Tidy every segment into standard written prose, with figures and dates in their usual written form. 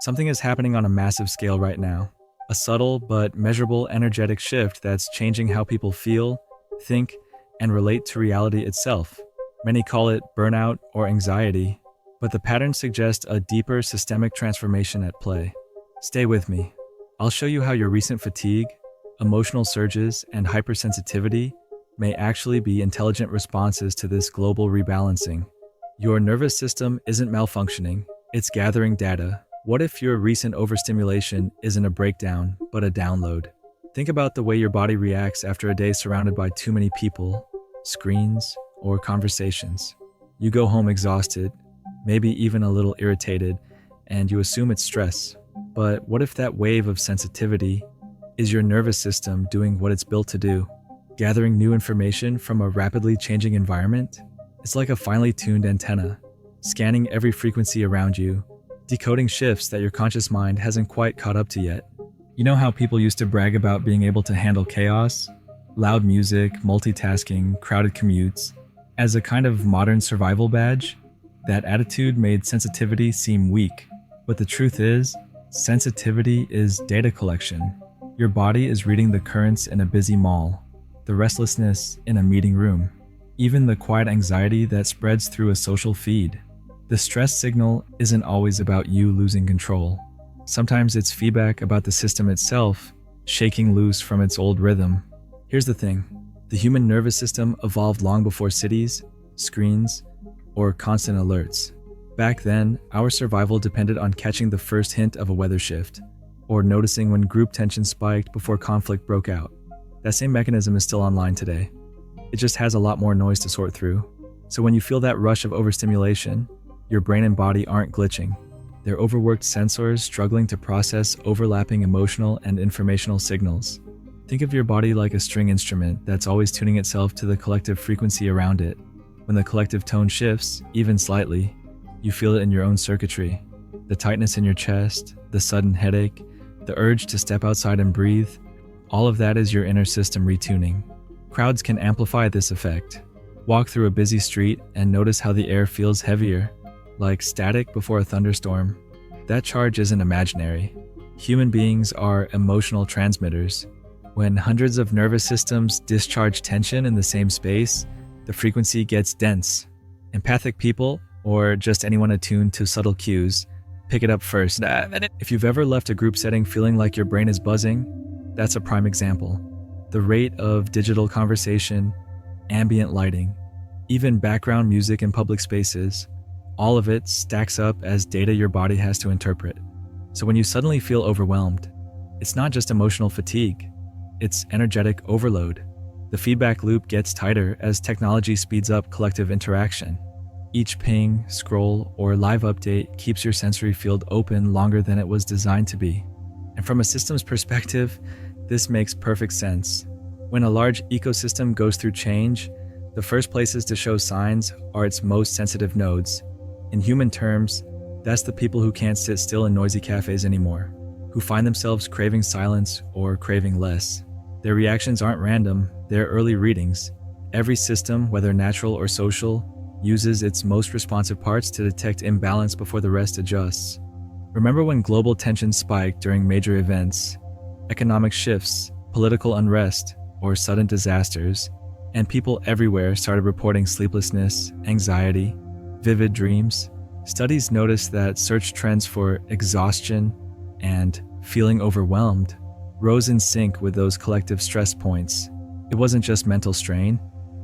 Something is happening on a massive scale right now. A subtle but measurable energetic shift that's changing how people feel, think, and relate to reality itself. Many call it burnout or anxiety, but the patterns suggest a deeper systemic transformation at play. Stay with me. I'll show you how your recent fatigue, emotional surges, and hypersensitivity may actually be intelligent responses to this global rebalancing. Your nervous system isn't malfunctioning, it's gathering data. What if your recent overstimulation isn't a breakdown, but a download? Think about the way your body reacts after a day surrounded by too many people, screens, or conversations. You go home exhausted, maybe even a little irritated, and you assume it's stress. But what if that wave of sensitivity is your nervous system doing what it's built to do? Gathering new information from a rapidly changing environment? It's like a finely tuned antenna, scanning every frequency around you, decoding shifts that your conscious mind hasn't quite caught up to yet. You know how people used to brag about being able to handle chaos, loud music, multitasking, crowded commutes, as a kind of modern survival badge? That attitude made sensitivity seem weak. But the truth is, sensitivity is data collection. Your body is reading the currents in a busy mall, the restlessness in a meeting room, even the quiet anxiety that spreads through a social feed. The stress signal isn't always about you losing control. Sometimes it's feedback about the system itself, shaking loose from its old rhythm. Here's the thing. The human nervous system evolved long before cities, screens, or constant alerts. Back then, our survival depended on catching the first hint of a weather shift, or noticing when group tension spiked before conflict broke out. That same mechanism is still online today. It just has a lot more noise to sort through. So when you feel that rush of overstimulation, your brain and body aren't glitching. They're overworked sensors struggling to process overlapping emotional and informational signals. Think of your body like a string instrument that's always tuning itself to the collective frequency around it. When the collective tone shifts, even slightly, you feel it in your own circuitry. The tightness in your chest, the sudden headache, the urge to step outside and breathe, all of that is your inner system retuning. Crowds can amplify this effect. Walk through a busy street and notice how the air feels heavier, like static before a thunderstorm. That charge isn't imaginary. Human beings are emotional transmitters. When hundreds of nervous systems discharge tension in the same space, the frequency gets dense. Empathic people, or just anyone attuned to subtle cues, pick it up first. If you've ever left a group setting feeling like your brain is buzzing, that's a prime example. The rate of digital conversation, ambient lighting, even background music in public spaces, all of it stacks up as data your body has to interpret. So when you suddenly feel overwhelmed, it's not just emotional fatigue, it's energetic overload. The feedback loop gets tighter as technology speeds up collective interaction. Each ping, scroll, or live update keeps your sensory field open longer than it was designed to be. And from a systems perspective, this makes perfect sense. When a large ecosystem goes through change, the first places to show signs are its most sensitive nodes. In human terms, that's the people who can't sit still in noisy cafes anymore, who find themselves craving silence or craving less. Their reactions aren't random, they're early readings. Every system, whether natural or social, uses its most responsive parts to detect imbalance before the rest adjusts. Remember when global tension spiked during major events, economic shifts, political unrest, or sudden disasters, and people everywhere started reporting sleeplessness, anxiety, vivid dreams? Studies noticed that search trends for exhaustion and feeling overwhelmed rose in sync with those collective stress points. It wasn't just mental strain,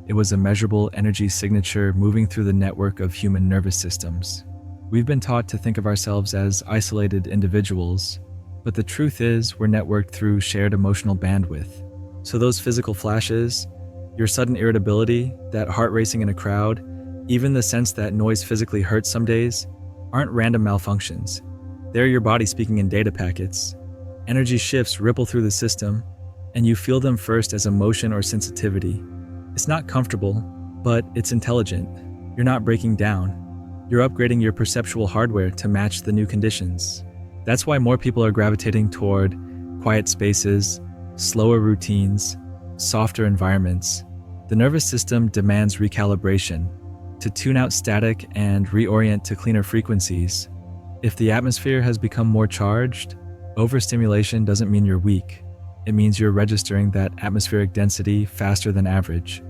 it was a measurable energy signature moving through the network of human nervous systems. We've been taught to think of ourselves as isolated individuals, but the truth is we're networked through shared emotional bandwidth. So those physical flashes, your sudden irritability, that heart racing in a crowd, even the sense that noise physically hurts some days, aren't random malfunctions. They're your body speaking in data packets. Energy shifts ripple through the system, and you feel them first as emotion or sensitivity. It's not comfortable, but it's intelligent. You're not breaking down. You're upgrading your perceptual hardware to match the new conditions. That's why more people are gravitating toward quiet spaces, slower routines, softer environments. The nervous system demands recalibration to tune out static and reorient to cleaner frequencies. If the atmosphere has become more charged, overstimulation doesn't mean you're weak. It means you're registering that atmospheric density faster than average.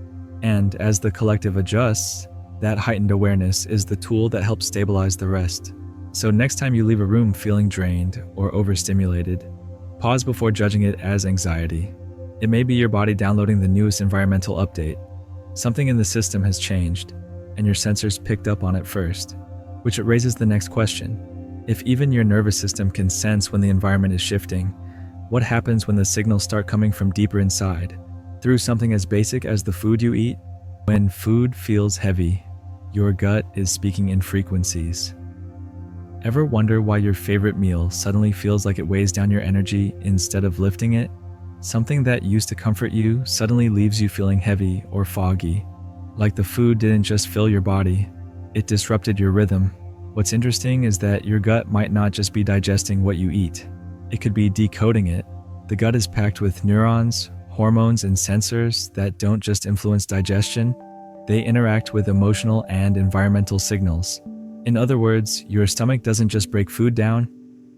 And as the collective adjusts, that heightened awareness is the tool that helps stabilize the rest. So next time you leave a room feeling drained or overstimulated, pause before judging it as anxiety. It may be your body downloading the newest environmental update. Something in the system has changed, and your sensors picked up on it first, which raises the next question. If even your nervous system can sense when the environment is shifting, what happens when the signals start coming from deeper inside, through something as basic as the food you eat? When food feels heavy, your gut is speaking in frequencies. Ever wonder why your favorite meal suddenly feels like it weighs down your energy instead of lifting it? Something that used to comfort you suddenly leaves you feeling heavy or foggy. Like the food didn't just fill your body, it disrupted your rhythm. What's interesting is that your gut might not just be digesting what you eat. It could be decoding it. The gut is packed with neurons, hormones, and sensors that don't just influence digestion, they interact with emotional and environmental signals. In other words, your stomach doesn't just break food down,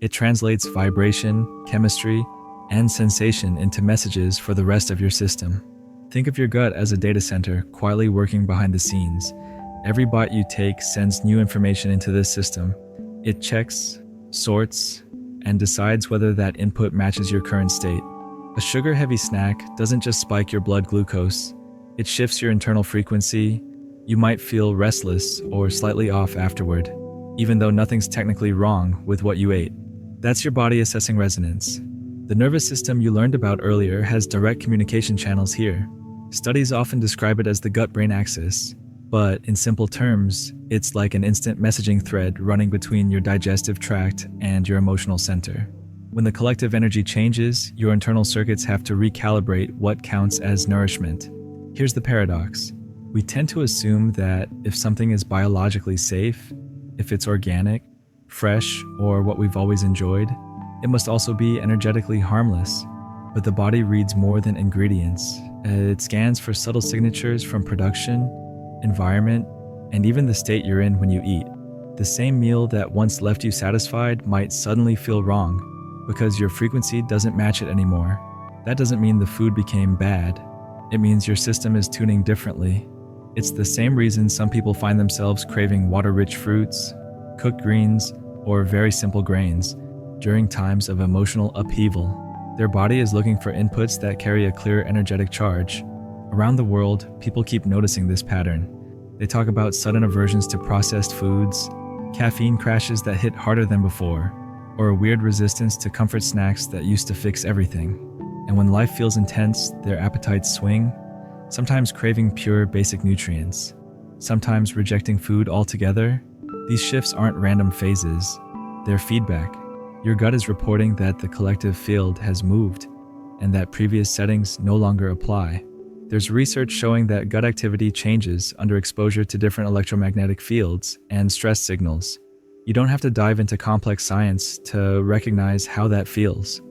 it translates vibration, chemistry, and sensation into messages for the rest of your system. Think of your gut as a data center quietly working behind the scenes. Every bite you take sends new information into this system. It checks, sorts, and decides whether that input matches your current state. A sugar-heavy snack doesn't just spike your blood glucose, it shifts your internal frequency. You might feel restless or slightly off afterward, even though nothing's technically wrong with what you ate. That's your body assessing resonance. The nervous system you learned about earlier has direct communication channels here. Studies often describe it as the gut-brain axis, but in simple terms, it's like an instant messaging thread running between your digestive tract and your emotional center. When the collective energy changes, your internal circuits have to recalibrate what counts as nourishment. Here's the paradox. We tend to assume that if something is biologically safe, if it's organic, fresh, or what we've always enjoyed, it must also be energetically harmless. But the body reads more than ingredients. It scans for subtle signatures from production, environment, and even the state you're in when you eat. The same meal that once left you satisfied might suddenly feel wrong because your frequency doesn't match it anymore. That doesn't mean the food became bad. It means your system is tuning differently. It's the same reason some people find themselves craving water-rich fruits, cooked greens, or very simple grains during times of emotional upheaval. Their body is looking for inputs that carry a clear energetic charge. Around the world, people keep noticing this pattern. They talk about sudden aversions to processed foods, caffeine crashes that hit harder than before, or a weird resistance to comfort snacks that used to fix everything. And when life feels intense, their appetites swing, sometimes craving pure basic nutrients, sometimes rejecting food altogether. These shifts aren't random phases, they're feedback. Your gut is reporting that the collective field has moved and that previous settings no longer apply. There's research showing that gut activity changes under exposure to different electromagnetic fields and stress signals. You don't have to dive into complex science to recognize how that feels.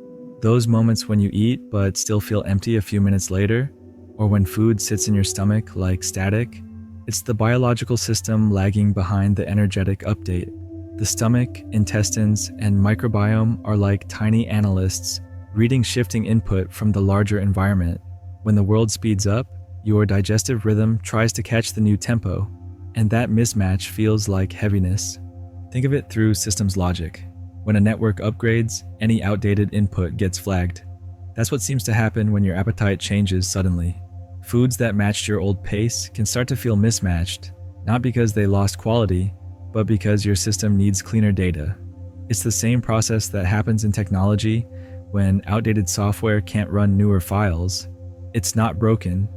Those moments when you eat but still feel empty a few minutes later, or when food sits in your stomach like static, it's the biological system lagging behind the energetic update. The stomach, intestines, and microbiome are like tiny analysts reading shifting input from the larger environment. When the world speeds up, your digestive rhythm tries to catch the new tempo, and that mismatch feels like heaviness. Think of it through systems logic. When a network upgrades, any outdated input gets flagged. That's what seems to happen when your appetite changes suddenly. Foods that matched your old pace can start to feel mismatched, not because they lost quality, but because your system needs cleaner data. It's the same process that happens in technology when outdated software can't run newer files. It's not broken,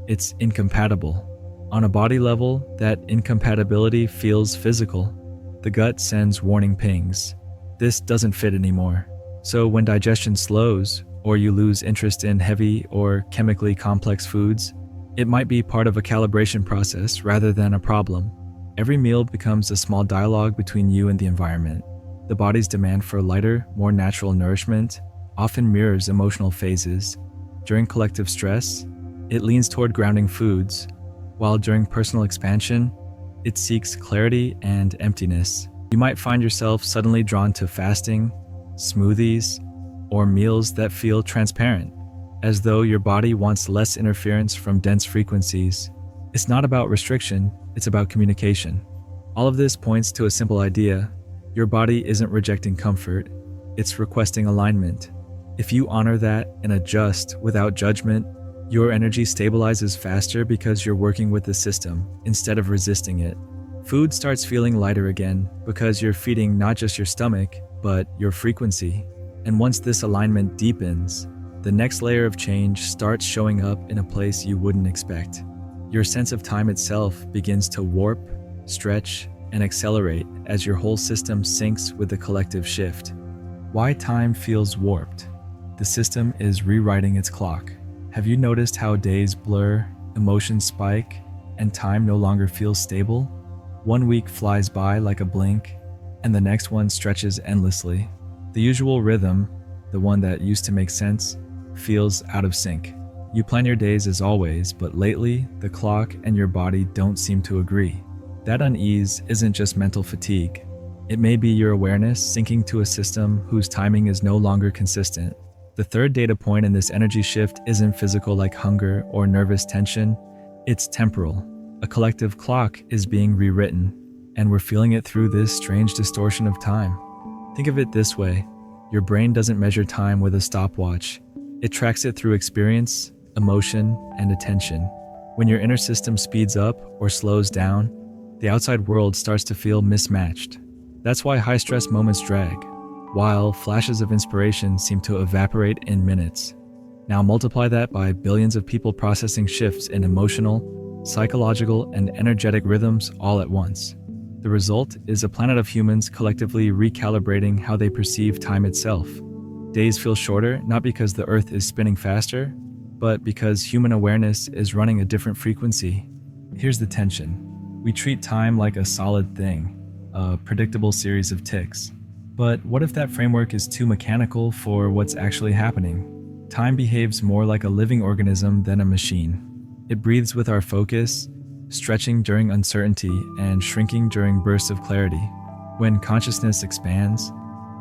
it's incompatible. On a body level, that incompatibility feels physical. The gut sends warning pings. This doesn't fit anymore. So when digestion slows, or you lose interest in heavy or chemically complex foods, it might be part of a calibration process rather than a problem. Every meal becomes a small dialogue between you and the environment. The body's demand for lighter, more natural nourishment often mirrors emotional phases. During collective stress, it leans toward grounding foods, while during personal expansion, it seeks clarity and emptiness. You might find yourself suddenly drawn to fasting, smoothies, or meals that feel transparent, as though your body wants less interference from dense frequencies. It's not about restriction, it's about communication. All of this points to a simple idea. Your body isn't rejecting comfort, it's requesting alignment. If you honor that and adjust without judgment, your energy stabilizes faster because you're working with the system instead of resisting it. Food starts feeling lighter again because you're feeding not just your stomach, but your frequency. And once this alignment deepens, the next layer of change starts showing up in a place you wouldn't expect. Your sense of time itself begins to warp, stretch, and accelerate as your whole system syncs with the collective shift. Why time feels warped? The system is rewriting its clock. Have you noticed how days blur, emotions spike, and time no longer feels stable? One week flies by like a blink, and the next one stretches endlessly. The usual rhythm, the one that used to make sense, feels out of sync. You plan your days as always, but lately, the clock and your body don't seem to agree. That unease isn't just mental fatigue. It may be your awareness sinking to a system whose timing is no longer consistent. The third data point in this energy shift isn't physical like hunger or nervous tension, it's temporal. A collective clock is being rewritten, and we're feeling it through this strange distortion of time. Think of it this way, your brain doesn't measure time with a stopwatch. It tracks it through experience, emotion, and attention. When your inner system speeds up or slows down, the outside world starts to feel mismatched. That's why high-stress moments drag, while flashes of inspiration seem to evaporate in minutes. Now multiply that by billions of people processing shifts in emotional, psychological, and energetic rhythms all at once. The result is a planet of humans collectively recalibrating how they perceive time itself. Days feel shorter not because the Earth is spinning faster, but because human awareness is running a different frequency. Here's the tension. We treat time like a solid thing, a predictable series of ticks. But what if that framework is too mechanical for what's actually happening? Time behaves more like a living organism than a machine. It breathes with our focus, stretching during uncertainty and shrinking during bursts of clarity. When consciousness expands,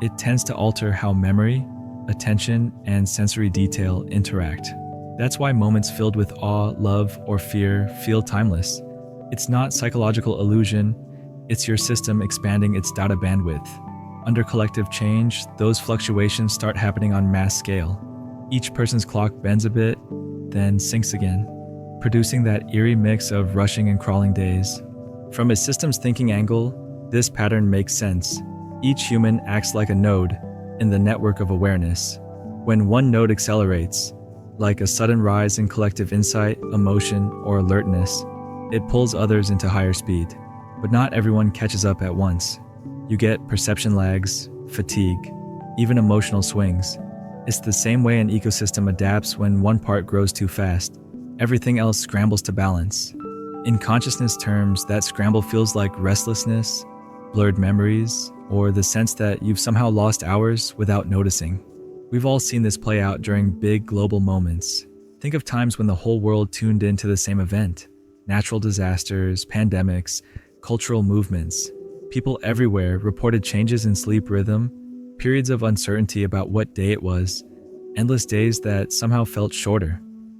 it tends to alter how memory, attention, and sensory detail interact. That's why moments filled with awe, love, or fear feel timeless. It's not psychological illusion, it's your system expanding its data bandwidth. Under collective change, those fluctuations start happening on mass scale. Each person's clock bends a bit, then sinks again, producing that eerie mix of rushing and crawling days. From a systems thinking angle, this pattern makes sense. Each human acts like a node in the network of awareness. When one node accelerates, like a sudden rise in collective insight, emotion, or alertness, it pulls others into higher speed. But not everyone catches up at once. You get perception lags, fatigue, even emotional swings. It's the same way an ecosystem adapts when one part grows too fast. Everything else scrambles to balance. In consciousness terms, that scramble feels like restlessness, blurred memories, or the sense that you've somehow lost hours without noticing. We've all seen this play out during big global moments. Think of times when the whole world tuned into the same event. Natural disasters, pandemics, cultural movements. People everywhere reported changes in sleep rhythm, periods of uncertainty about what day it was, endless days that somehow felt shorter.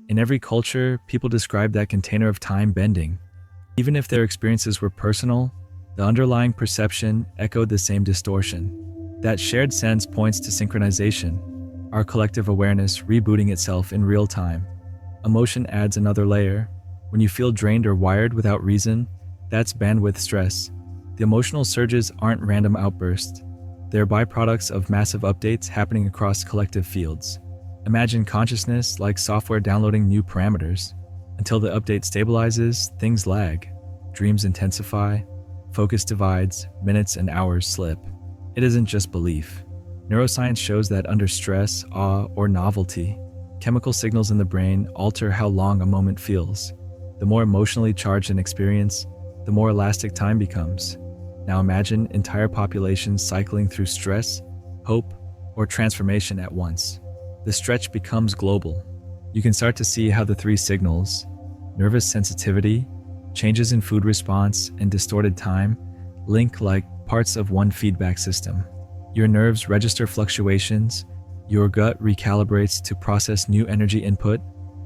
In every culture, people described that container of time bending. Even if their experiences were personal, the underlying perception echoed the same distortion. That shared sense points to synchronization, our collective awareness rebooting itself in real time. Emotion adds another layer. When you feel drained or wired without reason, that's bandwidth stress. The emotional surges aren't random outbursts. They're byproducts of massive updates happening across collective fields. Imagine consciousness like software downloading new parameters. Until the update stabilizes, things lag. Dreams intensify, focus divides, minutes and hours slip. It isn't just belief. Neuroscience shows that under stress, awe, or novelty, chemical signals in the brain alter how long a moment feels. The more emotionally charged an experience, the more elastic time becomes. Now imagine entire populations cycling through stress, hope, or transformation at once. The stretch becomes global. You can start to see how the three signals, nervous sensitivity, changes in food response, and distorted time, link like parts of one feedback system. Your nerves register fluctuations, your gut recalibrates to process new energy input,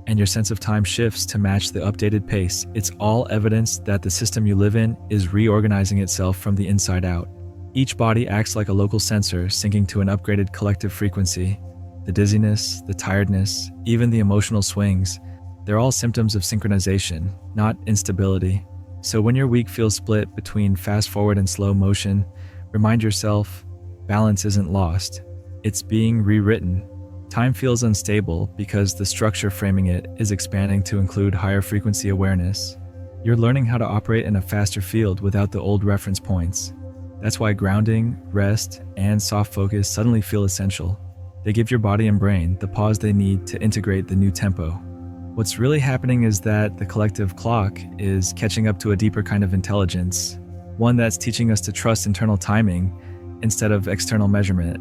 and your sense of time shifts to match the updated pace. It's all evidence that the system you live in is reorganizing itself from the inside out. Each body acts like a local sensor, syncing to an upgraded collective frequency. The dizziness, the tiredness, even the emotional swings, they're all symptoms of synchronization, not instability. So when your week feels split between fast forward and slow motion, remind yourself, balance isn't lost. It's being rewritten. Time feels unstable because the structure framing it is expanding to include higher frequency awareness. You're learning how to operate in a faster field without the old reference points. That's why grounding, rest, and soft focus suddenly feel essential. They give your body and brain the pause they need to integrate the new tempo. What's really happening is that the collective clock is catching up to a deeper kind of intelligence, one that's teaching us to trust internal timing instead of external measurement.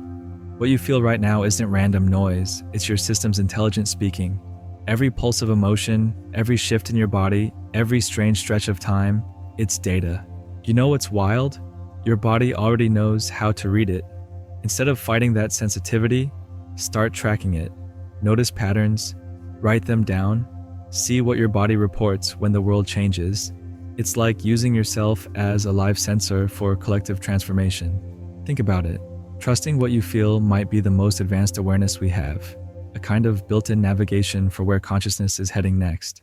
What you feel right now isn't random noise, it's your system's intelligence speaking. Every pulse of emotion, every shift in your body, every strange stretch of time, it's data. You know what's wild? Your body already knows how to read it. Instead of fighting that sensitivity, start tracking it. Notice patterns, write them down, see what your body reports when the world changes. It's like using yourself as a live sensor for collective transformation. Think about it. Trusting what you feel might be the most advanced awareness we have, a kind of built-in navigation for where consciousness is heading next.